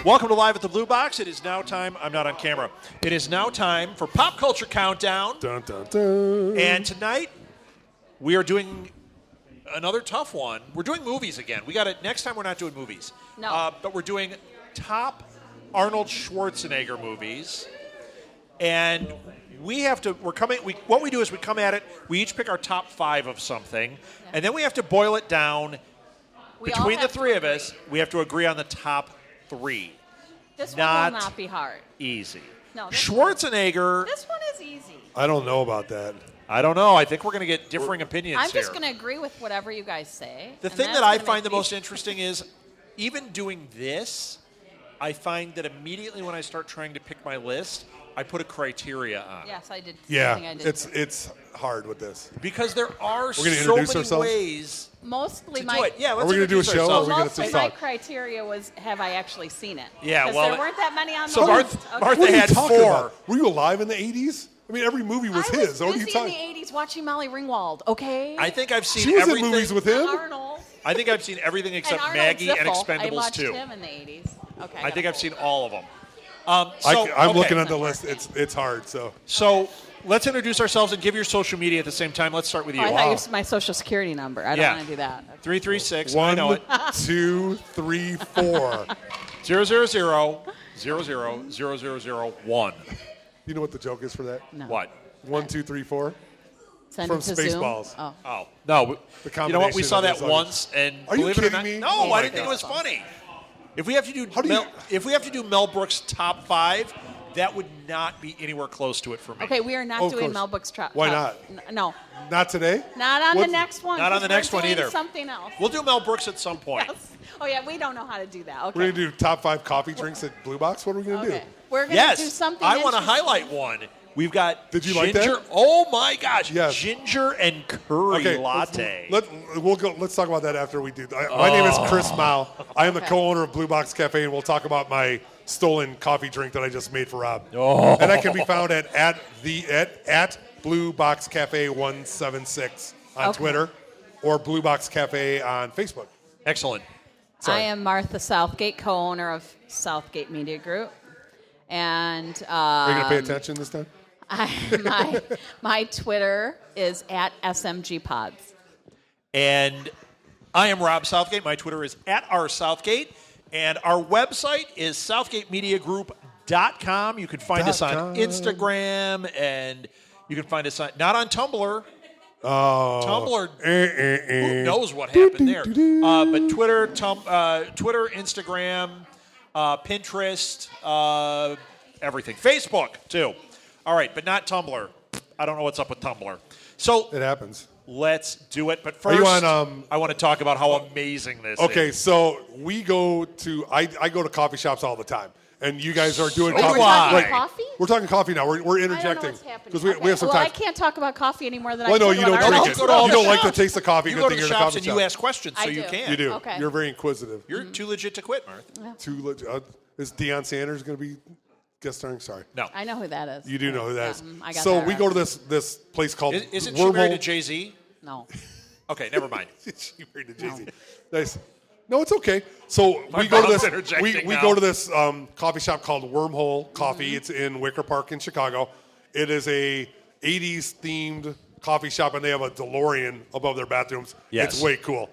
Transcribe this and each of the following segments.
Welcome to Live at the Blue Box. It is now time. I'm not on camera. It is now time for Pop Culture Countdown. Dun, dun, dun. And tonight, we are doing another tough one. We're doing movies again. We got it. Next time, we're not doing movies. No. But we're doing top Arnold Schwarzenegger movies. And we have to, what we do is we come at it, we each pick our top 5 of something, and then we have to boil it down. Between the three of us, we have to agree on the top 3. This one will not be hard. Easy. No, Schwarzenegger. This one is easy. I don't know about that. I don't know. I think we're going to get differing opinions I'm here. just going to agree with whatever you guys say. The thing that I find the most interesting is even doing this, I find that immediately when I start trying to pick my list, I put a criteria on. Yes, I did. Yeah, I did. it's hard with this. Because there are so introduce many ourselves? ways Mostly to my do it. Yeah, let's Are we gonna do a introduce show? ourselves. Are we gonna mostly just my talk? criteria was have I actually seen it? Yeah, 'Cause well, there weren't that many on so the Martha- list. Okay. Martha What are you had talking 4. about? Were you alive in the 80s? I mean, every movie was his. I What are was you busy in talking? the 80s watching Molly Ringwald, okay? I think I've seen She was everything. in movies with him. Arnold. I think I've seen everything except and Arnold Maggie and Ziffel. I Expendables watched 2. him in the 80s. Okay. I think I've seen all of them. I'm Okay. looking at the list. It's hard. So let's introduce ourselves and give your social media at the same time. Let's start with you. I thought you was my social security number. I don't want to do that. 336. I know 1, it. 2, 3, 4. 000000001. You know what the joke is for that? No. What? 1, 2, 3, 4. Send From it to Zoom? Spaceballs. Oh. Oh no! You know what? We combination saw of that those once, and Are you believe it or kidding not, me? no, Oh I my didn't think it was God. funny. If we have to do Mel Brooks' top 5, that would not be anywhere close to it for me. Okay, we are not Of doing course. Mel Brooks. Why not? No, Not today? not on the next one. Not on the 'cause we're next one doing either. Something else. We'll do Mel Brooks at some point. Yes. Oh yeah, we don't know how to do that. Okay. We're going to do top 5 coffee drinks at Blue Box? What are we going to Okay. do? We're going to Yes, do something. I want to interesting. highlight one. We've got Did you ginger. like that? Oh my gosh! Yes. Ginger and curry latte. Let's talk about that after we do. My name is Chris Mao. I am the co-owner of Blue Box Cafe, and we'll talk about my stolen coffee drink that I just made for Rob. And that can be found at Blue Box Cafe 176 on Twitter, or Blue Box Cafe on Facebook. Excellent. Sorry. I am Martha Southgate, co-owner of Southgate Media Group, and Are you going to pay attention this time? my Twitter is at SMG Pods. And I am Rob Southgate. My Twitter is @rsouthgate. And our website is southgatemediagroup.com. You can find us on Instagram, and you can find us not on Tumblr. Oh. Tumblr, who knows what happened there. But Twitter, Instagram, Pinterest, everything. Facebook, too. All right, but not Tumblr. I don't know what's up with Tumblr. So It happens. let's do it. But first, you on, I want to talk about how amazing this is. Okay, so we go to I go to coffee shops all the time, and you guys are doing So coffee. do I. Talking coffee? We're talking coffee now. We're I don't know interjecting what's happening. because we have some well, time. I can't talk about coffee anymore than Well, I no, can you don't about drink Arnold. it. Go to all You the don't like to shops. taste the coffee. You Good go to thing the you're in a shops coffee and shop. you ask questions, so I you do. can. You do. Okay. You're very inquisitive. You're too legit to quit, Martha. Too legit. Is Deion Sanders going to be guest starring? Sorry. No. I know who that is. You do know who that Yeah, is. I got So that we right. go to this place called Isn't she married to Wormhole. Jay-Z? No. Okay, never mind. She married to Jay-Z. Nice. No, it's okay. So My we go to mom's this. interjecting We now. go to this coffee shop called Wormhole Coffee. It's in Wicker Park in Chicago. It is a 80s themed coffee shop, and they have a DeLorean above their bathrooms. Yes. It's way cool.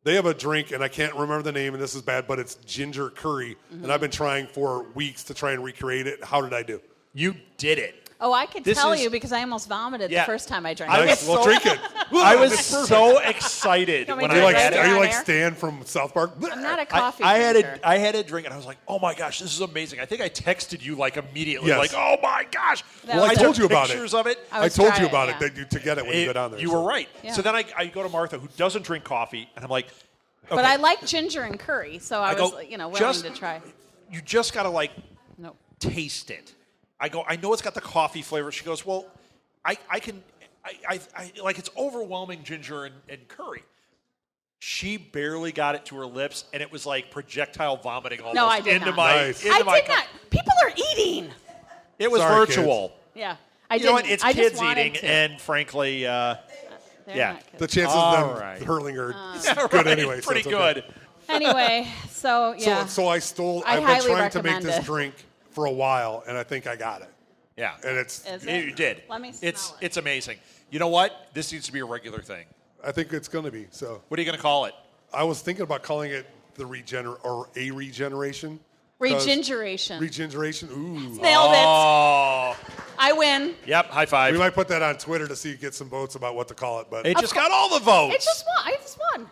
They have a drink, and I can't remember the name, and this is bad, but it's ginger curry, and I've been trying for weeks to try and recreate it. How did I do? You did it. Oh, I can This tell is- you because I almost vomited Yeah. the first time I drank I it. was Well, so- drink it. I was It's perfect. so excited Can we when do I it right had there? Are you on like air? Stan from South Park? I'm not a coffee I had drinker. I had a drink, and I was like, "Oh my gosh, this is amazing!" I think I texted you like immediately, Yes. like, "Oh my gosh!" That Well, I was told took you about it. pictures of it. I I was told you trying, about yeah. it that you to get it when you go down there. You so. were right. Yeah. So then I go to Martha, who doesn't drink coffee, and I'm like, But okay, I like ginger and curry, so I was, willing just- to try. You just gotta like Nope. taste it. I go, I know it's got the coffee flavor. She goes, well, I like it's overwhelming ginger and curry. She barely got it to her lips, and it was like projectile vomiting almost No, I did into not. my Nice. into I my did not. People are eating. It was Sorry, virtual. Yeah. I You know what? didn't. It's I just kids wanted eating, to. and frankly, They're yeah. not kids. The chances All of them right. hurling are yeah, good right, anyway. so pretty it's okay. good. Anyway, So yeah. So I stole. I I've been highly trying to make recommend this it. drink for a while, and I think I got it. Yeah. And it's. Is it? You did. Let me smell it. It's amazing. You know what? This needs to be a regular thing. I think it's going to be. So What are you going to call it? I was thinking about calling it a regeneration. 'cause Regeneration. Regeneration. Ooh. Nailed it. Oh. I win. Yep. High five. We might put that on Twitter to see get some votes about what to call it, but It just got all the votes. It just won. I just won.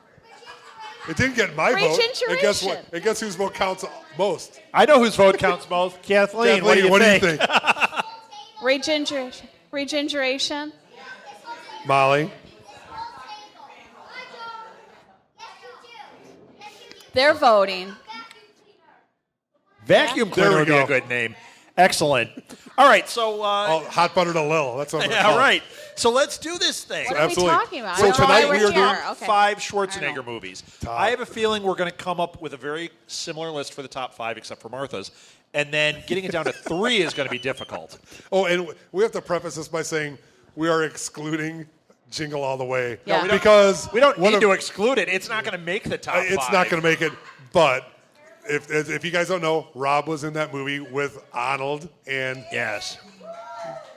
it didn't get my vote. And guess what? Regeneration. And guess whose vote counts most? I know whose vote counts most. Kathleen, what do you think? Regeneration. Regeneration. Molly. They're voting. Vacuum There cleaner we would be a go. good name. Excellent. All right, so Oh, hot butter to Lil. That's what I'm gonna yeah, call it. right. So let's do this thing. What are Absolutely. we talking about? So I don't know tonight why we we're are doing here. Okay. 5 I Schwarzenegger don't know. movies. Top. I have a feeling we're going to come up with a very similar list for the top 5, except for Martha's. And then getting it down to 3 is going to be difficult. Oh, and we have to preface this by saying we are excluding Jingle All the Way. Yeah. we don't- Because We don't one need of- to exclude it. It's not going to make the top 5. It's not going to make it, but if you guys don't know, Rob was in that movie with Arnold, and Yes.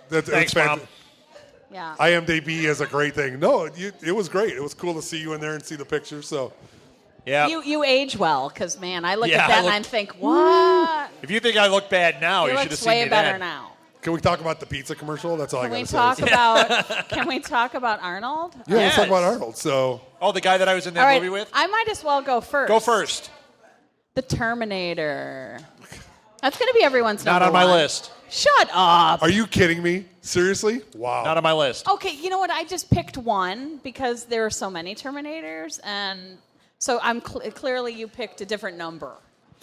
that's Thanks, Mom. Yeah. IMDb is a great thing. No, it was great. It was cool to see you in there and see the pictures. So Yeah. You age well, because man, I look Yeah, at that I and look- I think, what? If you think I look bad now, He you should have looks seen way me better then. now. can we talk about the pizza commercial? That's all Can I we got to say. talk about? Can we talk about Arnold? Yeah, let's talk Yes. about Arnold. So Oh, the guy that I was in that All right, movie with? I might as well go first. Go first. The Terminator. That's going to be everyone's Not number on my one. list. Shut up. are you kidding me? Seriously? Wow. Not on my list. Okay, you know what? I just picked one because there are so many Terminators, and so I'm clearly you picked a different number.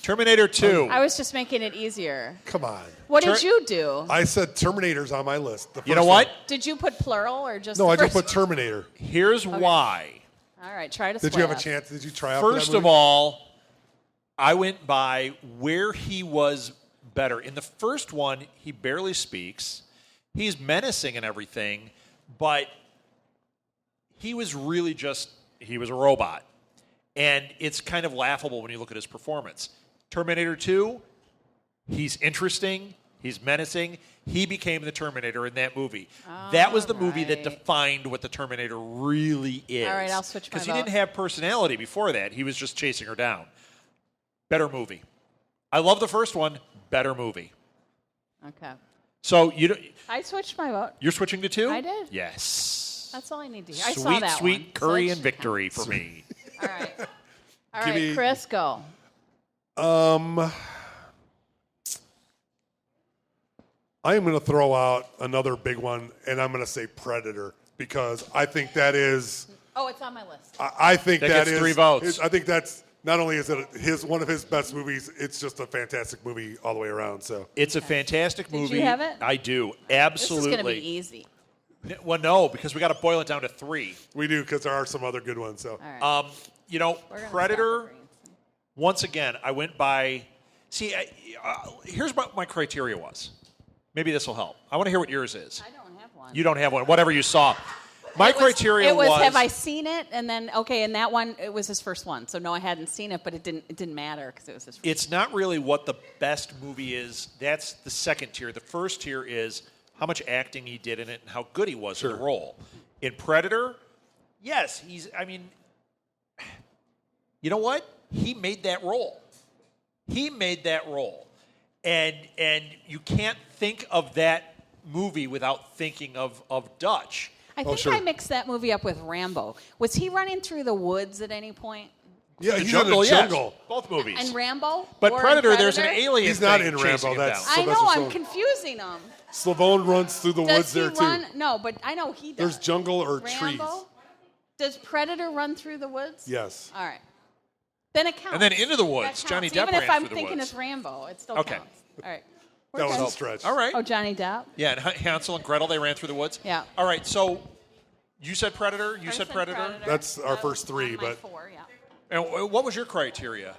Terminator 2. I was just making it easier. Come on. What did you do? I said Terminator's on my list. The You know first what? one. Did you put plural or just? No, the I just first put Terminator. Here's why. All right, try to. Did sway you have a us. chance? Did you try out for that First movie? of all, I went by where he was better. In the first one, he barely speaks. He's menacing and everything, but he was really he was a robot. And it's kind of laughable when you look at his performance. Terminator 2, he's interesting, he's menacing. He became the Terminator in that movie. That was the movie that right. defined what the Terminator really is. All right, I'll switch my Because he vote. didn't have personality before that. He was just chasing her down. Better movie. I love the first one. Better movie. Okay, So I switched my vote. you're switching to 2? I did. Yes. That's all I need to hear. I Sweet, saw that sweet one. curry Switch. and victory for me. All right. All Give right, me- Chris, go. I am going to throw out another big one, and I'm going to say Predator because I think that is. Oh, it's on my list. I think That that gets is 3 votes. I think that's not only is it one of his best movies, it's just a fantastic movie all the way around. So It's a fantastic movie. you have it? I do. This Absolutely. is going to be easy. Well, no, because we got to boil it down to 3. we do because there are some other good ones. So All right. You know, We're gonna Predator, stop the once again, I went by. See, here's what my criteria was. Maybe this will help. I want to hear what yours is. I don't have one. You don't have one. Whatever you saw. My criteria It was was have I seen it? And then okay, and that one it was his first one. So no, I hadn't seen it, but it didn't matter because it was his first. It's not really what the best movie is. That's the second tier. The first tier is how much acting he did in it and how good he was in the role. In Predator, yes, I mean, you know what? He made that role. He made that role. And you can't think of that movie without thinking of Dutch. I think sure. I mixed that movie up with Rambo. Was he running through the woods at any point? yeah, The he's Jungle, in the yes. jungle. Both movies. And Rambo? But Or in Predator, there's an Predator? alien He's not thing in chasing Rambo, him that's- down. I know. Sylvester I'm Stallone. confusing them. Stallone runs through the Does woods he there run? too. No, but I know he does. There's jungle or Rambo? trees. Does Predator run through the woods? Yes. All right. Then it counts. And then Into the That Woods. counts. Johnny Depp Even ran if I'm through the thinking woods. it's Rambo, it still Okay. counts. All right. We're That was good. a stretch. All right. Oh, Johnny Depp. Yeah, and Hansel and Gretel, they ran through the woods? Yeah. All right, so you said Predator, you I said Predator. That's our That first was three, on my but- 4, yeah. And what was your criteria?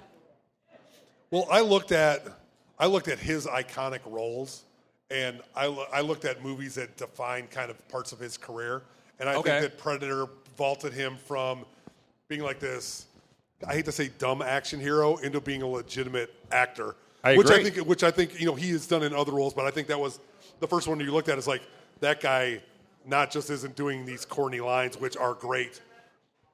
Well, I looked at his iconic roles, and I looked at movies that define kind of parts of his career, and I Okay. think that Predator vaulted him from being like this I hate to say dumb action hero into being a legitimate actor. I which agree. I think he has done in other roles, but I think that was the first one you looked at is like that guy not just isn't doing these corny lines, which are great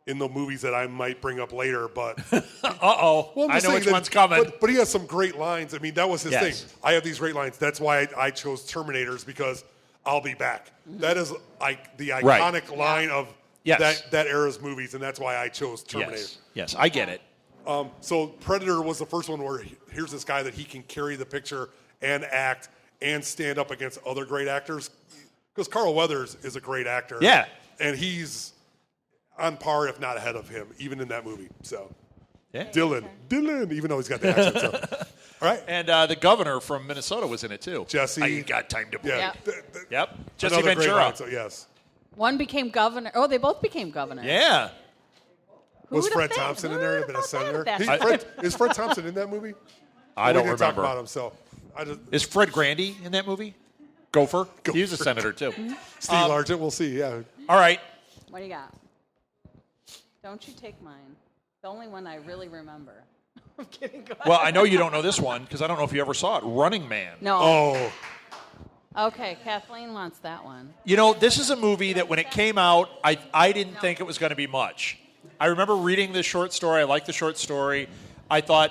in the movies that I might bring up later, but Uh-oh. well, I know which one's coming. But he has some great lines. I mean, that was his Yes. thing. I have these great lines. That's why I chose Terminators because I'll be back. That is like the iconic line of that era's movies, and that's why I chose Terminator. Yes, I get it. So Predator was the first one where here's this guy that he can carry the picture and act and stand up against other great actors. Because Carl Weathers is a great actor. Yeah. And he's on par, if not ahead of him, even in that movie. So, Yeah. Dylan, even though he's got the accent. So. All right. And the governor from Minnesota was in it, too. Jesse. I ain't got time to play. Yeah. Yep. Jesse Another great Ventura. line, so yes. One became governor. Oh, they both became governor. Yeah. Who Was would've Fred think? Thompson in Who there? would've Been a thought that senator? at that time? Is Fred Thompson in that movie? I don't we didn't talk remember. about him, so I just Is Fred Grandy in that movie? Gopher? He was a senator, too. Steve Largent. We'll see. Yeah. All right. What do you got? Don't you take mine. The only one I really remember. I'm kidding. Go ahead. Well, I know you don't know this one because I don't know if you ever saw it. Running Man. No. Oh, Okay, Kathleen wants that one. You know, this is a movie that when it came out, I didn't think it was going to be much. I remember reading the short story. I liked the short story. I thought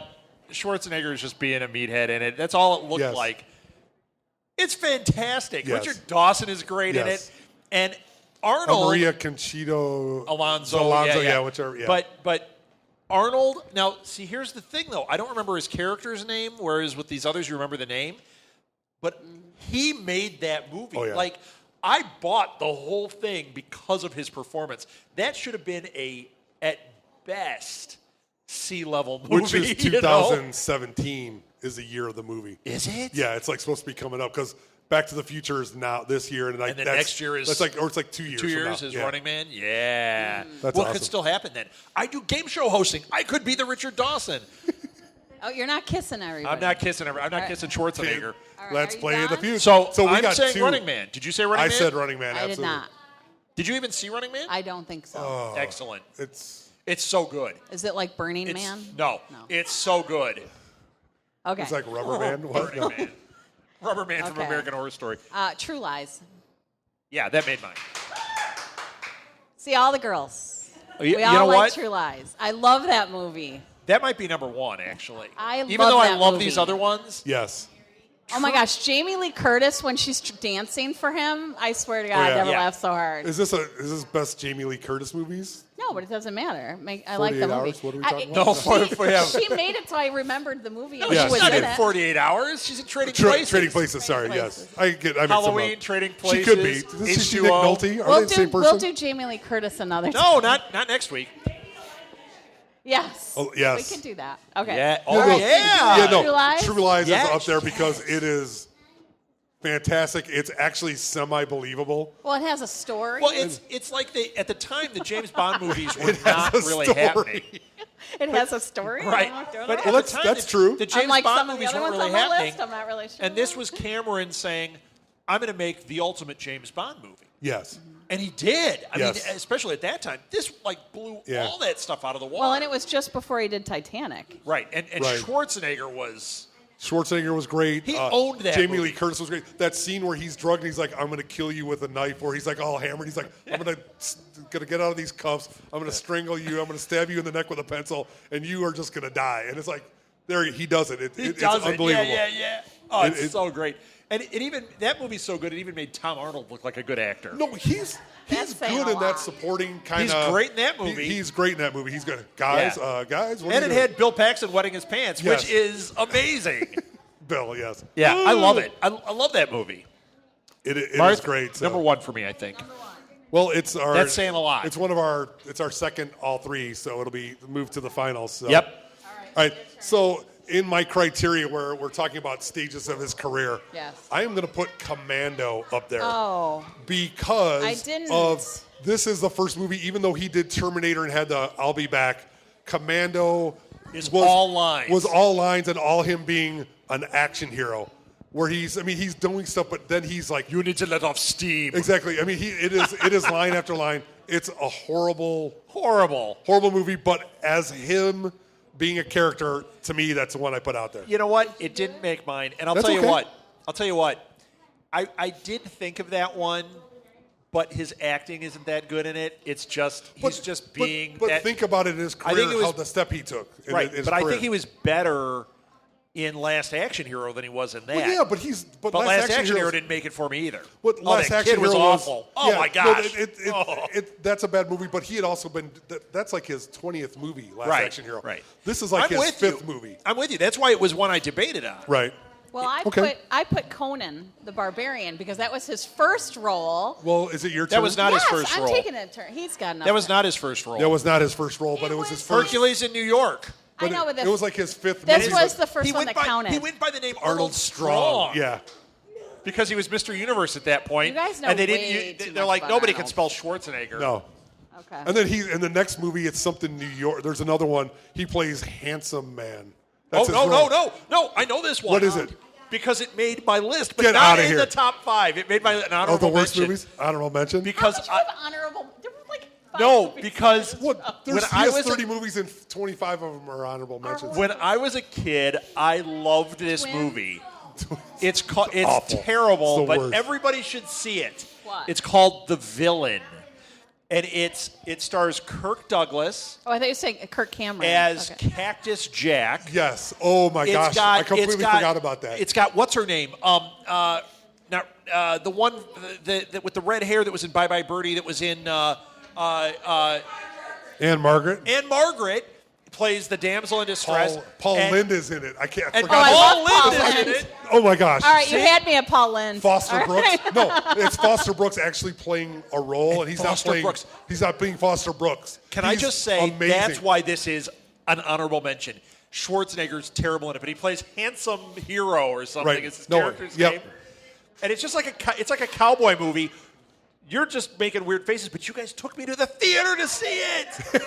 Schwarzenegger is just being a meathead in it. That's all it looked Yes. like. It's fantastic. Yes. Richard Dawson is great in Yes. it. And Arnold. Maria Conchito Alonso, yeah, whichever. Yeah. But Arnold, now, see, here's the thing, though. I don't remember his character's name, whereas with these others, you remember the name. But he made that movie. Oh, yeah. Like, I bought the whole thing because of his performance. That should have been at best, C-level movie. which is you know? 2017 is the year of the movie. Is it? Yeah, it's like supposed to be coming up because Back to the Future is now this year, and like And then that's, next year is that's like, or it's like 2 years. 2 from years now. is Yeah. Running Man? Yeah. That's what awesome. could still happen then? I do game show hosting. I could be the Richard Dawson. Oh, you're not kissing everybody. I'm not kissing Schwarzenegger. All right, Let's are you play the done? future. So, we I'm got saying two. Running Man. Did you say Running I Man? said Running Man. I did Absolutely. not. Did you even see Running Man? I don't think so. Oh. Excellent. It's So good. Is it like Burning It's, Man? No, it's so good. Okay. it's like Rubber Band. What? Burning No. Man. Rubber Man from Okay. American Horror Story. True Lies. Yeah, that made mine. See, all the girls. You We all know like what? True Lies. I love that movie. That might be number one, actually. I Even love though I that love movie. these other ones. Yes. Oh my gosh, Jamie Lee Curtis when she's dancing for him, I swear to God, I yeah. never Yeah. laughed so hard. Is this best Jamie Lee Curtis movies? No, but it doesn't matter. I like the 48 movie. hours? What are we talking about? No, She made it so I remembered the movie and Yeah, she was She's not in in it. 48 hours. She's in Trading Places. Trading Places. Sorry. Trading Yes. Places. I mix them Halloween, up. Trading She Places. could be. Isn't she Nick H2O. Nolte? Are they the same person? We'll do Jamie Lee Curtis another time. No, not next week. Yes. Oh, yes. We can do that. Okay. Yeah. Yeah, Oh, no. yeah. Yeah, no. True Lies? True Lies Yes. is up there because it is fantastic. It's actually semi-believable. Well, it has a story. Well, it's like at the time the James Bond movies were It has not a really story. happening. It has a story. Right. I don't But know. at Well, the that's- time, that's the- true. The James Unlike Bond some of the movies other weren't ones really on the happening. list, I'm not really sure. And this was Cameron saying, I'm going to make the ultimate James Bond movie. Yes. And he did. I Yes. mean, especially at that time. This blew Yeah. all that stuff out of the water. Well, and it was just before he did Titanic. Right. And Right. Schwarzenegger was... Schwarzenegger was great. He owned that Jamie movie. Lee Curtis was great. That scene where he's drugged and he's like, I'm going to kill you with a knife, or he's like all hammered. He's like, I'm going to get out of these cuffs. I'm going to strangle you. I'm going to stab you in the neck with a pencil, and you are just going to die. And it's like, there he does it. He It's does it. unbelievable. Yeah. Oh, it's It- so great. And it even that movie's so good, it even made Tom Arnold look like a good actor. No, he's That's saying good a in that lot. supporting kind He's of. great in that movie. He's great in that movie. He's good. Guys, Yeah. guys. What are And you it doing? had Bill Paxton wetting his pants, Yes. which is amazing. Bill. Yes. Yeah, I love it. I love that movie. It is Mark, great. So. Number one for me, I think. Well, it's our. That's saying a lot. It's It's our second all three, so it'll be moved to the finals. So. Yep. All right. So in my criteria, where we're talking about stages of his career, Yes. I am going to put Commando up there. Oh. Because I didn't. of this is the first movie, even though he did Terminator and had the I'll be back, Commando Is all lines. Was all lines and all him being an action hero. where he's doing stuff, but then he's like, You need to let off steam. exactly. I mean, it is line after line. It's a horrible movie, but as him being a character, to me, that's the one I put out there. You know what? It didn't make mine. And I'll That's tell you okay. what. I did think of that one, but his acting isn't that good in it. It's just he's just being. But that, think about it in his career, it was- how the step he took. right. In his But I career. think he was better in Last Action Hero than he was in that. Well, yeah, but Last Action Hero didn't make it for me either. But Last that Action kid was Hero awful. Oh yeah, my no, gosh. that's a bad movie. But he had also been. That's like his 20th movie. Last Right, Action Hero. right. This is like I'm his with 5th you. movie. I'm with you. That's why it was one I debated on. Right. Well, Okay. I put Conan the Barbarian because that was his first role. Well, is it your turn? That was not his first I'm role. taking a turn. He's got enough. That was not his first role. That was not his first role, but it was his first. Hercules in New York. I know, but it was like his 5th this movie. was but the first He one went that by counted. he went by the name Arnold Strong. Yeah. because he was Mr. Universe at that point. You guys know and they way didn't. too They're much like about nobody Arnold. can spell Schwarzenegger. No. Okay. And then in the next movie, it's something New York. There's another one. He plays Handsome Man. Oh That's his no role. no! I know this one. What is it? Because it made my list, but Get not outta in here. the top 5. It made my an Of honorable the worst mention. movies? Honorable mention? Because How did you have honorable? There were like 5 no, movies. because What? when He I has was 30 movies and 25 of them are honorable mentions. when I was a kid, I loved this Twins? movie. It's awful. terrible, It's the but worst. everybody should see it. What? It's called The Villain, and it stars Kirk Douglas Oh, I thought you were saying Kirk Cameron. as Okay. Cactus Jack. Yes. Oh my gosh. I completely forgot about that. It's got what's her name? Now the one with the red hair that was in Bye Bye Birdie that was in And Margaret. Anne Margaret plays the damsel in distress. Paul and, Lind is in it. I can't. I and forgot. I Paul love Paul Lind is in Lind. it. Oh my gosh. All right, you had me at Paul Lynde. Foster All Brooks. right. No, it's Foster Brooks actually playing a role, and he's Foster not playing. Brooks. He's not being Foster Brooks. Can I He's just say amazing. that's why this is an honorable mention. Schwarzenegger's terrible in it, but he plays handsome hero or something. Right. It's his No, character's yep. name. And it's just like it's like a cowboy movie. You're just making weird faces, but you guys took me to the theater to see it.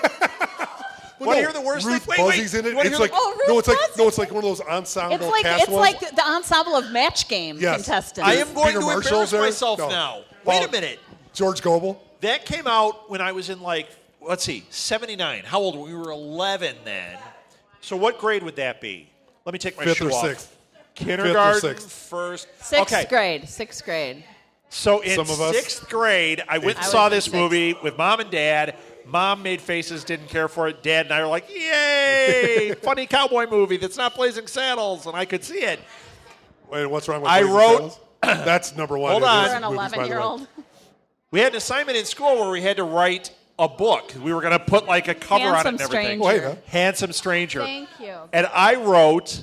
Well, Want to no, hear the worst Ruth thing? Wait, Buzzy's in it. You wanna It's hear like Oh, Ruth no, it's like Buzzy. no, it's like one of those ensemble It's like cast it's ones. like the ensemble of Match Game Yes. contestants. I am going Peter to Marshall's embarrass there? myself No. now. Wait a minute. George Gobel. That came out when I was in let's see, 79. How old were we? We were 11 then. So what grade would that be? Let me take my 5th shoe or off. 6th. Kindergarten, 5th or 6th. first. Sixth okay. grade. Sixth grade. So in Some of us- 6th grade, I went and I saw was in this sixth. movie with Mom and Dad. Mom made faces, didn't care for it. Dad and I were like, yay, funny cowboy movie that's not Blazing Saddles, and I could see it. Wait, what's wrong with I Blazing wrote- Saddles? That's number one. Hold in on. this You're an movies, by the way. 11-year-old. We had an assignment in school where we had to write a book. We were going to put like a cover on it Handsome and everything. Stranger. Wait, huh? Handsome Stranger. Thank you. And I wrote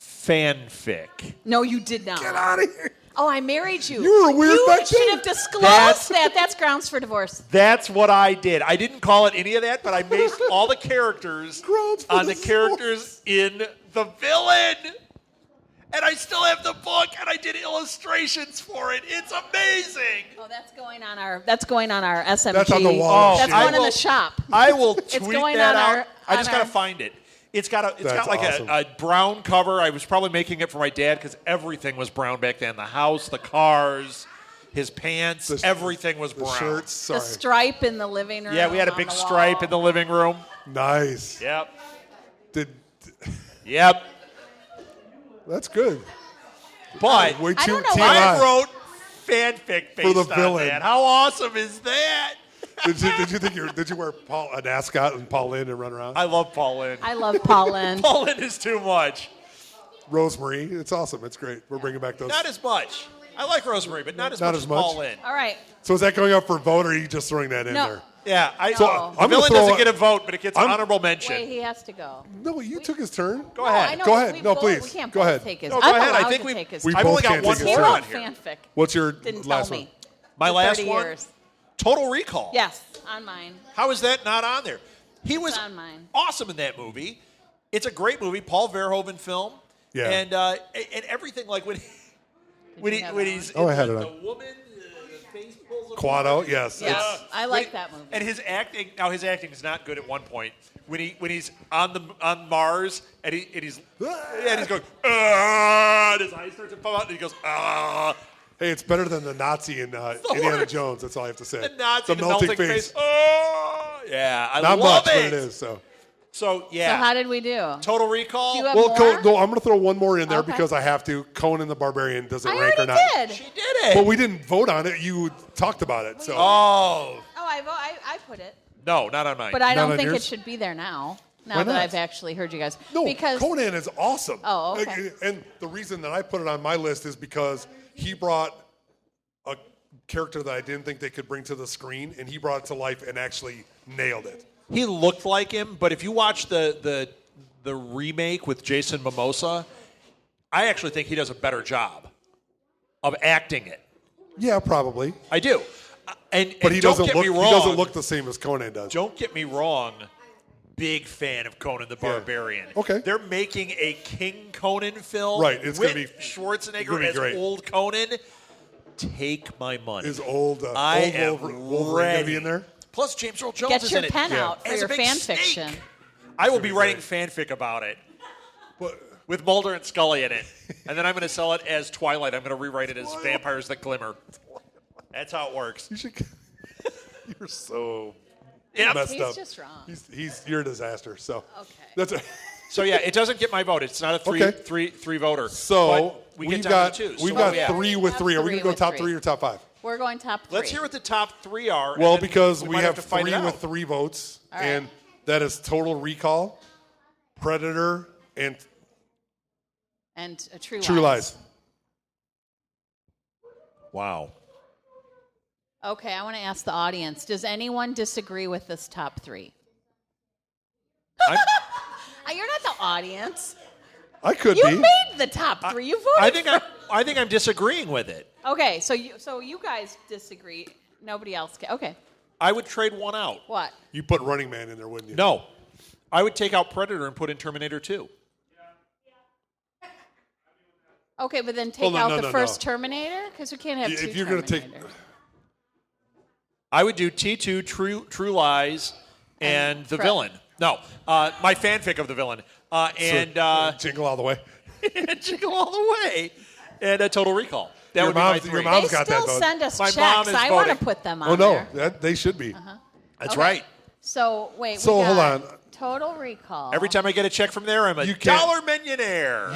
fanfic. No, you did not. Get out of here. Oh, I married you. You were weird You back should then. have disclosed That's- that. That's grounds for divorce. That's what I did. I didn't call it any of that, but I based all the characters Grounds for on the divorce. characters in The Villain. And I still have the book, and I did illustrations for it. It's amazing. Oh, that's going on our. That's going on our SMG. That's on the wall. That's I going in will- the shop. I will tweet going that on out. our- I just on got to our- find it. It's got That's like awesome. a brown cover. I was probably making it for my dad because everything was brown back then. The house, the cars, his pants, The- everything was The brown. shirts. Sorry. The stripe in the living room. Yeah, we had a on big the stripe wall. in the living room. Nice. Yep. Yep. Yep. That's good. But Way I too don't know TMI. I wrote fanfic based the on villain. that. How awesome is that? Did you wear an ascot and Paul Lynde and run around? I love Paul Lynde. I love Paul Lynde. Paul Lynde is too much. Rosemary. It's awesome. It's great. We're bringing back those. Not as much. I like Rosemary, but not as Not much as as much. Paul Lynde. All right. So is that going up for vote, or are you just throwing that in No. there? Yeah, So Oh. the I'm gonna villain throw doesn't a- get a vote, but it gets I'm- honorable mention. Wait, he has to go. No, you took his turn. Go No, ahead. I know, Go but ahead. we No, both- please. We can't Go both ahead. take his. No, go I'm ahead. I allowed think to we. take his. We I've both only got can't one take He his more turn. wrote on here. fanfic. What's your Didn't last tell one? me. My For last 30 one. years. Total Recall. Yes, on mine. How is that not on there? He was on mine. awesome in that movie. It's a great movie, Paul Verhoeven film. Yeah. And everything like when you have that he's Oh, I had the it on. woman, face pulls Quad out, yes. Yeah, It's- I like that movie. And his acting is not good at one point. When he's on Mars and he's going, and his eyes start to pop out and he goes, Hey, it's better than the Nazi in Indiana Jones. That's all I have to say. the Nazi, the melting face. Yeah, I Not love much, it. but it is. So Yeah. So how did we do? Total Recall. Do you have well, more? no, I'm going to throw one more in there Okay. because I have to. Conan the Barbarian, does it I rank or already not? did. She did it. Well, we didn't vote on it. You talked about it. So Oh I put it. no, not on mine. But I Not don't on think it yours? should be there now. Now Why that not? I've actually heard you guys. no, because Conan is awesome. Oh, okay. And the reason that I put it on my list is because he brought a character that I didn't think they could bring to the screen, and he brought it to life and actually nailed it. he looked like him, but if you watch the remake with Jason Momoa, I actually think he does a better job of acting it. Yeah, probably. I do. And But he don't doesn't get look. me He wrong. doesn't look the same as Conan does. Don't get me wrong. Big fan of Conan the Barbarian. Okay. They're making a King Conan film. Right, it's with gonna be- Schwarzenegger gonna be as great. old Conan. Take my money. Is old I am Wolverine going to ready. be in there? Plus, James Earl Jones get is your in it. pen out for As a your big fan snake. fiction. I will be be writing great. fanfic about it But with Mulder and Scully in it, and then I'm going to sell it as Twilight. I'm going to rewrite it as Vampires That Glimmer. That's how it works. you should. You're so Yep. messed He's up. just wrong. You're a disaster. So Okay. that's it. So yeah, it doesn't get my vote. It's not a three Okay. voter. So but we we've get down got to two. So we've what got do we have? three with Have three. Are we three going to go with top three. three or top five? We're going top 3. Let's hear what the top 3 are. and Well, then because we might have to fight three it with out. 3 votes, All right. and that is Total Recall, Predator, and and a True True Lies. Wow. Okay, I want to ask the audience. Does anyone disagree with this top 3? You're not the audience. I could You be. made the top 3. You voted. I think I'm disagreeing with it. Okay, so you guys disagree. Nobody else can. Okay, I would trade one out. what? You put Running Man in there, wouldn't you? No. I would take out Predator and put in Terminator 2. Okay, but then take Hold on, out no, the no, first no. Terminator because we can't have If 2 you're gonna take- Terminators. I would do T2, True Lies, and the Pre- villain. No, my fanfic of the villain. And Jingle All the Way. Jingle All the Way. And a Total Recall. That would be my 3. your mom's They got still that vote. send us My checks. mom is I want to voting. put them on Oh no, there. that they should be. That's Okay. right. So wait. So, we hold got on. Total Recall. Every time I get a check from there, I'm a You can't- dollar millionaire.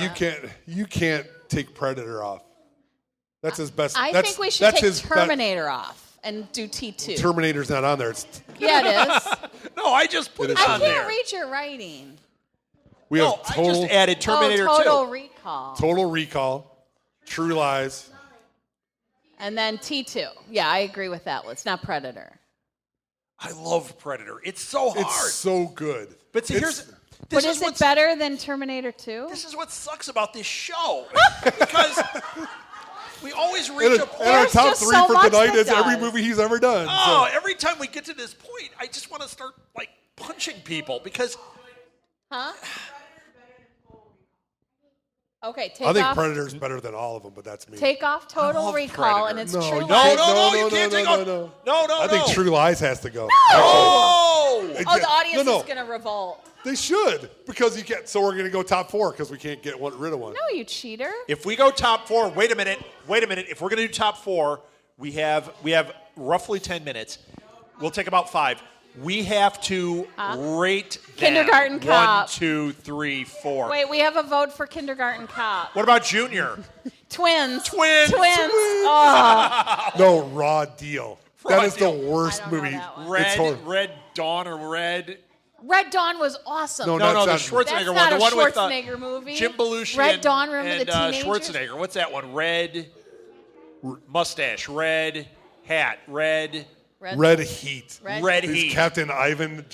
You can't take Predator off. That's his best. I that's, think we should that's take his Terminator off and do T2. Terminator's not on there. It's, Yeah, it is. No, I just put It it, is I on can't there. read your writing. we No, have I total just added Terminator Total 2. Recall. Total Recall, True Lies. And then T2. Yeah, I agree with that. It's not Predator. I love Predator. It's so hard. It's so good. but see, It's- But is it better than Terminator 2? This is what sucks about this show. Because we always And, reach a and point. our There's top just 3 so for much tonight that is every does. movie he's ever done. Oh, So. every time we get to this point, I just want to start like punching people because Huh? Okay, take I think off. Predator's better than all of them, but that's me. Take off Total love Recall, Predator. and it's No, True you Lies. no, No, you can't no, take no, off. no. No, I think True Lies has to go. Oh, Oh, the audience No, no. is going to revolt. They should because you can't. So we're going to go top 4 because we can't get rid of one. No, you cheater. if we go top 4, wait a minute. If we're going to do top 4, we have roughly 10 minutes. We'll take about 5. We have to rate them. Kindergarten Cop. 1, 2, 3, 4. Wait, we have a vote for Kindergarten Cop. What about Junior? Twins. Twins. Oh, No, Raw Deal. Raw That is Deal. the worst I don't know movie. that one. It's horrible. Red Dawn or Red. Red Dawn was awesome. No, No, the That's Schwarzenegger That's one. not The a one with Schwarzenegger movie. Jim Belushi Red and, Dawn, remember and the teenagers? Schwarzenegger. What's that one? Red mustache, red hat, red Red Heat. Red It's Heat. Captain Ivan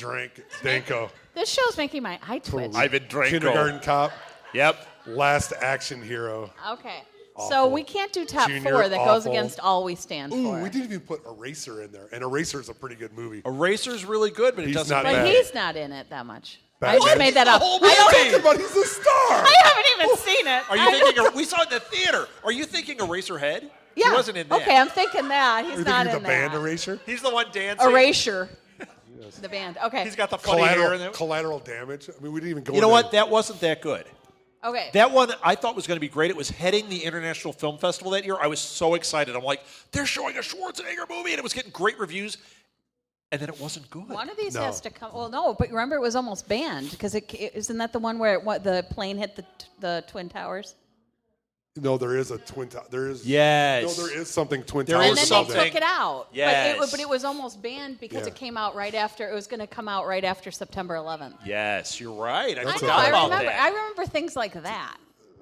Danko. This show's making my eye twitch. Ivan Draco. Kindergarten Cop. Yep. Last Action Hero. Okay. So Awful. we can't do top Junior, 4 that goes awful. against all we stand Ooh, for. we didn't even put Eraser in there. And Eraser is a pretty good movie. Eraser's really good, but it He's doesn't. not But bad. he's not in it that much. I Batman. just made that up. The whole I don't- movie. But he's a star. I haven't even seen it. Are you thinking? We saw it in the theater. Are you thinking Eraserhead? Yeah. He wasn't in that. Okay, I'm thinking that. He's You not think he's in the band that. eraser? He's the one dancing. Erasure. The band. Okay. He's got the funny hair. Collateral damage. I mean, we didn't even go. You know into what? That wasn't that good. Okay. That one I thought was going to be great. It was heading the International Film Festival that year. I was so excited. I'm like, they're showing a Schwarzenegger movie, and it was getting great reviews. And then it wasn't good. One of these No. has to come. Well, no, but remember it was almost banned because isn't that the one where the plane hit the Twin Towers? No, there is a twin tower. There is. Yes. No, there is something twin There towers. And then is they something. took it out. Yes. But it was almost banned because Yeah. it came out right after. It was going to come out right after September 11th. Yes, you're right. I That's forgot okay. about remember. that. I remember things like that,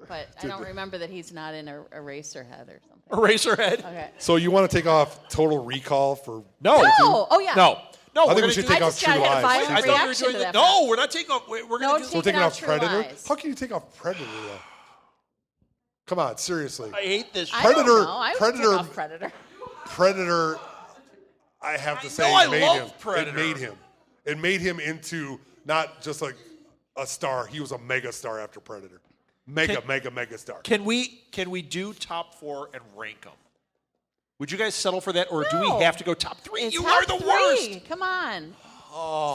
but I don't remember that he's not in a Eraserhead or something. Eraserhead. Okay. So you want to take off Total Recall for? No. No. Oh yeah. No. No, I think we're we gonna should do- take I off just True got a Lies. violent I thought we were reaction doing to that. that. No, we're not taking off. We're No, going to So do. we're taking out off True Predator. Lies. How can you take off Predator though? Come on, seriously. I hate this. I Predator- don't know. I would Predator- take off Predator. Predator. I have to say, know I it made love him. Predator. It made him. It made him into not just like a star. He was a mega star after Predator. Mega star. Can we do top 4 and rank them? Would you guys settle for that, or do we No. have to go top 3? It's You top are the 3. worst. Come on.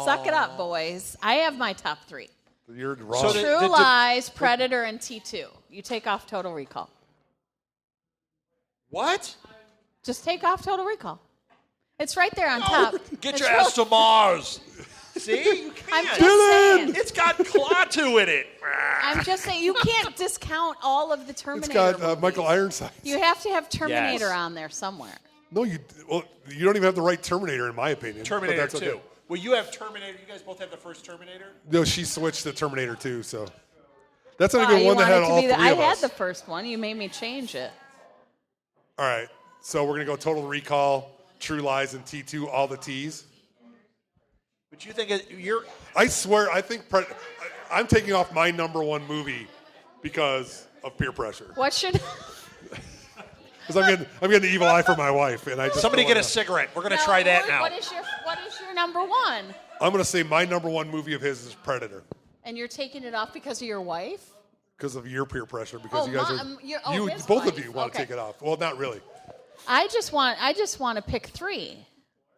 Suck it up, boys. I have my top 3. You're wrong. So the- True Lies, Predator, and T2. You take off Total Recall. What? Just take off Total Recall. It's right there on No, top. get It's your real- ass to Mars. See? You I'm can't. just saying. It's got Klaatu in it. I'm just saying you can't discount all of the it's Terminator got movies. Michael Ironside. You have to have Terminator Yes. on there somewhere. No, you don't even have the right Terminator in my opinion. but Terminator that's 2. okay. Well, you have Terminator. You guys both have the first Terminator? No, she switched to Terminator 2, so that's not Why, even you one that wanted had to all be three I of had us. the first one. You made me change it. All right, so we're gonna go Total Recall, True Lies, and T2, all the T's. But you think you're. I swear, I think I'm taking off my number 1 movie because of peer pressure. What should Because I'm getting the evil eye for my wife, and I just Somebody don't get a wanna- cigarette. We're going to No, try that now. What is your number 1? I'm gonna say my number 1 movie of his is Predator And you're taking it off because of your wife? because of your peer pressure. Because Oh, you guys his both of wife. you want to Okay. take it off. Well, not really. I just want to pick 3.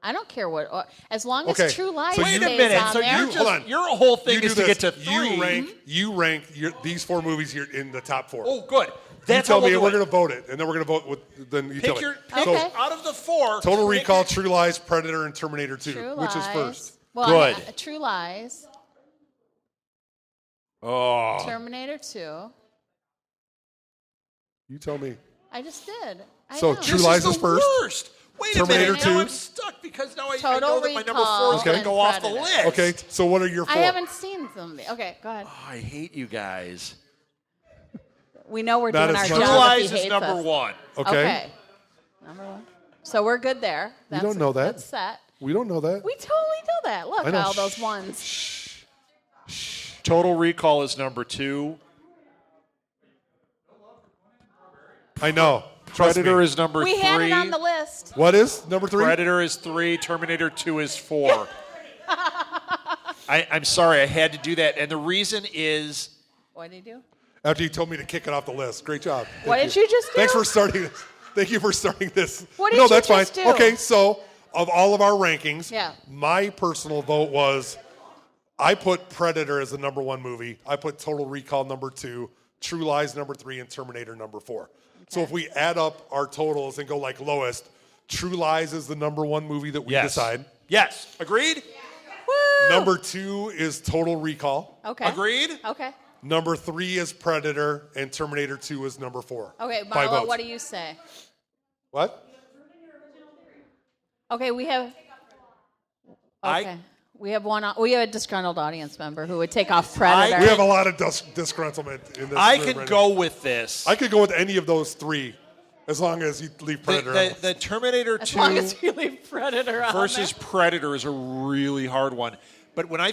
I don't care what, as long as Okay, True Lies so Wait a stays minute. on So there. you're hold just, on. your whole thing You do is to this. get to 3. You rank these 4 movies here in the top 4. Oh, good. You That's tell how me, we'll and we're do going it. to vote it, and then we're going to vote with. Then you tell Pick me. pick Okay. out of the 4. Total pick Recall, your- True Lies, Predator, and Terminator 2. True Which is Lies. first? Well, Good. True Lies, Oh. Terminator 2. You tell me. I just did. I So know. True This Lies is is the first. worst. Wait Terminator a minute. 2. Now I'm stuck because now I Total know that my number 4 is Recall going to and go off the Predator. list. Okay, so what are your 4? I haven't seen them. Okay, go ahead. Oh, I hate you guys. We know we're Not doing as our much. True job. if Lies he is hates number us. 1. Okay. Number 1. So we're good there. We don't know that. That's set. We don't know that. We totally know that. Look I know. all those ones. Total Recall is number 2. I know. Trust Predator me. is number 3. We had it on the list. What is number 3? Predator is 3. Terminator 2 is 4. I'm sorry. I had to do that. And the reason is What did you do? After you told me to kick it off the list. Great job. What Thank did you just do? Thanks for starting this. Thank you for starting this. What did no, you that's just fine. do? Okay, so of all of our rankings, Yeah. my personal vote was I put Predator as the number 1 movie. I put Total Recall number 2, True Lies number 3, and Terminator number 4. So if we add up our totals and go like lowest, True Lies is the number 1 movie that we yes. decide. Yes. Agreed? Woo! Number 2 is Total Recall. Okay. Agreed? Okay. Number 3 is Predator, and Terminator 2 is number 4. Okay, By Marla, votes. what do you say? What? Okay, we have. I- Okay, we have one. We have a disgruntled audience member who would take off Predator. We have a lot of disgruntlement in this I room could right go with this. I could go with any of those 3, as long as you leave Predator out. The Terminator as 2 long as you leave Predator on versus there. Predator is a really hard one. But when I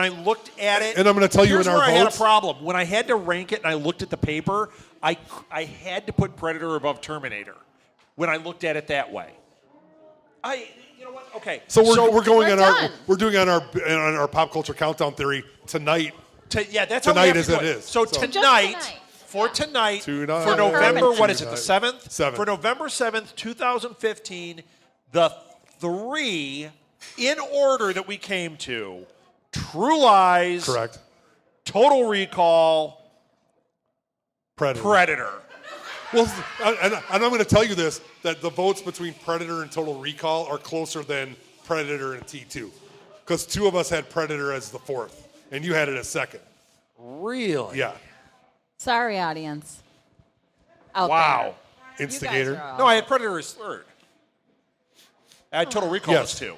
looked at it, And I'm gonna tell you here's in our where I had a votes- problem. When I had to rank it and I looked at the paper, I had to put Predator above Terminator. When I looked at it that way, you know what? Okay, So we're going We're on our done. we're doing on our pop culture countdown theory tonight. that's Tonight how we have as to do it it. is. So So- Just tonight, tonight. for tonight, Tonight. for November, what is it, Tonight. the 7th? 7th. For November 7th, 2015, the 3 in order that we came to: True Lies, Correct. Total Recall, Predator. Predator. Well, and I'm going to tell you this, that the votes between Predator and Total Recall are closer than Predator and T2. Because 2 of us had Predator as the 4th, and you had it as 2nd. Really? Yeah. Sorry, audience. Out Wow. there. Instigator. You guys are all- No, I had Predator as 3rd. I had Total Recall Yes. as 2.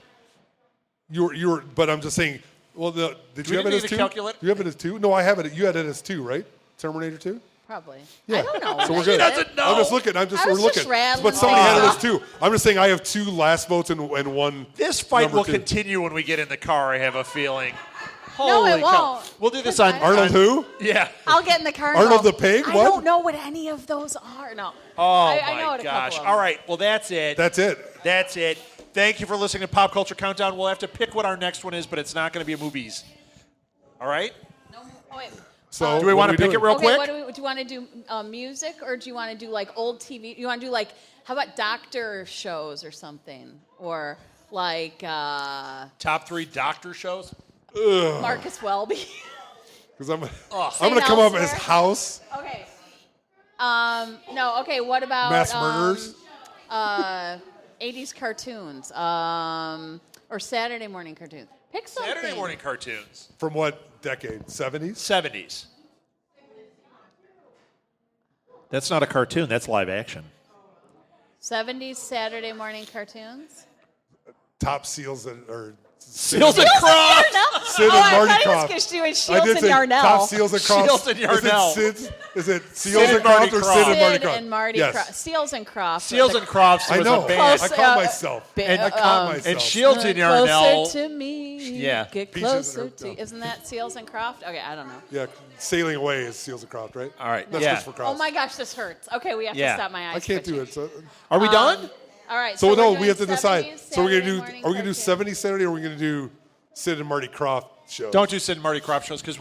You were, but I'm just saying, well, did we you have need it as to 2? calculate? You have it as 2? No, I have it. You had it as 2, right? Terminator 2? Probably. Yeah. I don't know. So we're She good. doesn't know. I'm just looking. I was we're just looking. rattling But somebody things had it as off. 2. I'm just saying I have 2 last votes and 1. This fight number will 2. continue when we get in the car, I have a feeling. No, Holy it cow. won't. We'll do this on Arnold who? Yeah. I'll get in the car and Arnold go, the Pig? I What? don't know what any of those are. No. Oh, I know my what a gosh. couple of All them. right. Well, that's it. That's it. That's it. Thank you for listening to Pop Culture Countdown. We'll have to pick what our next one is, but it's not going to be a movies. All right? No. Oh, wait. So Do we want to pick it real Okay, quick? what do you want to do? Music, or do you want to do like old TV? You want to do like, how about doctor shows or something? Or like Top 3 doctor shows? Marcus Welby? Because I'm Oh. going to come up as Elsewhere? House. Okay. No, okay, what about Mass murderers. 80s cartoons? Or Saturday morning cartoons. Pick something. Saturday morning cartoons. From what decade? 70s? 70s. That's not a cartoon. That's live action. 70s Saturday morning cartoons? Top Seals that are Seals and Croft. Sid Oh, and I Marty thought he Croft. was doing I Shields did and say Yarnell. Top Seals and Croft. Shields and Yarnell. Is it Seals Sid and and Marty Croft or Croft. Sid and Marty Sid Croft? and Marty Yes. Croft. Seals and Croft. Seals and Crofts I was know. a band. I Close, caught myself. I caught myself. And Shields and Yarnell. Closer to me. Yeah. Get Peaches closer and- to. Isn't that Seals and Croft? Okay, I don't know. Yeah, Sailing Away is Seals and Croft, right? All right. That's Yeah. Christopher Cross. Oh my gosh, this hurts. Okay, we have Yeah. to stop my eyes. I can't do twitching. it. So, Are we done? All right. so we're no, doing we have to decide. 70s So we're Saturday gonna do. morning Are we gonna do cartoons. 70s Saturday, or are we gonna do Sid and Marty Croft shows? Don't do Sid and Marty Croft shows because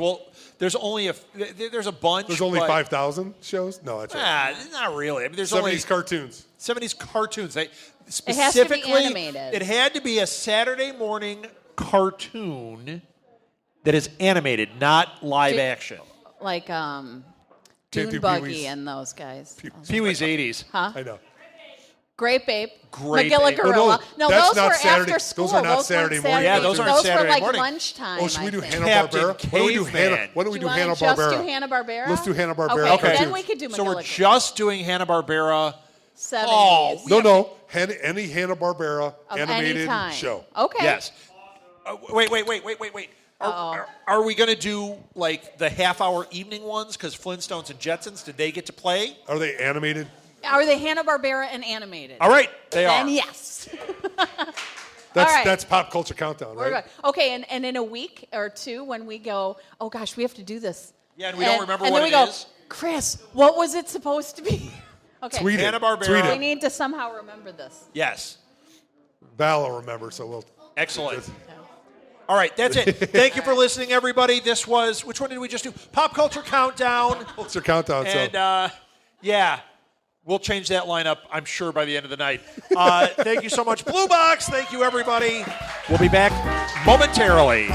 there's only there's a bunch. There's only but- 5,000 shows. No, that's right. Not really. I mean, there's 70s only cartoons. 70s cartoons. They has to be specifically, animated. It had to be a Saturday morning cartoon that is animated, not live Do- action. Like Can't Dune do Buggy Pee-wee's. and those guys. Pee Wee's 80s. I know. Great Babe. Great Magilla Babe. Gorilla. No, No, that's those not were Saturday- after school. those are not weren't Saturday morning. Yeah, those aren't Those Saturday were like morning. lunchtime. Oh, should we do I think. Hanna Captain Barbera? Why don't we do Caveman. Hanna? Why don't we do Do you Hanna want to just do Barbera? Hanna Barbera? Let's do Hanna-Barbera Okay, cartoons. then we could do So we're Magilla just doing Hanna-Barbera. 70s. Oh, No. Any Hanna Barbera Of animated any time. show. Okay. Yes. Wait. Are we going to do like the half-hour evening ones? Because Flintstones and Jetsons, did they get to play? Are they animated? Are they Hanna Barbera and animated? All right, they are. Then yes. That's All right. that's Pop Culture Countdown, We're right? good. Okay, and in a week or two, when we go, oh gosh, we have to do this. Yeah, and we don't remember and what then it we go, is. Chris, what was it supposed to be? Okay. Tweet it. Hanna-Barbera. Tweet We it. need to somehow remember this. Yes. Val will remember, so we'll. Excellent. All right, that's it. Thank you for listening, everybody. This was, which one did we just do? Pop Culture Countdown. Culture Countdown. And yeah, we'll change that lineup, I'm sure, by the end of the night. Thank you so much, Blue Box. Thank you, everybody. We'll be back momentarily.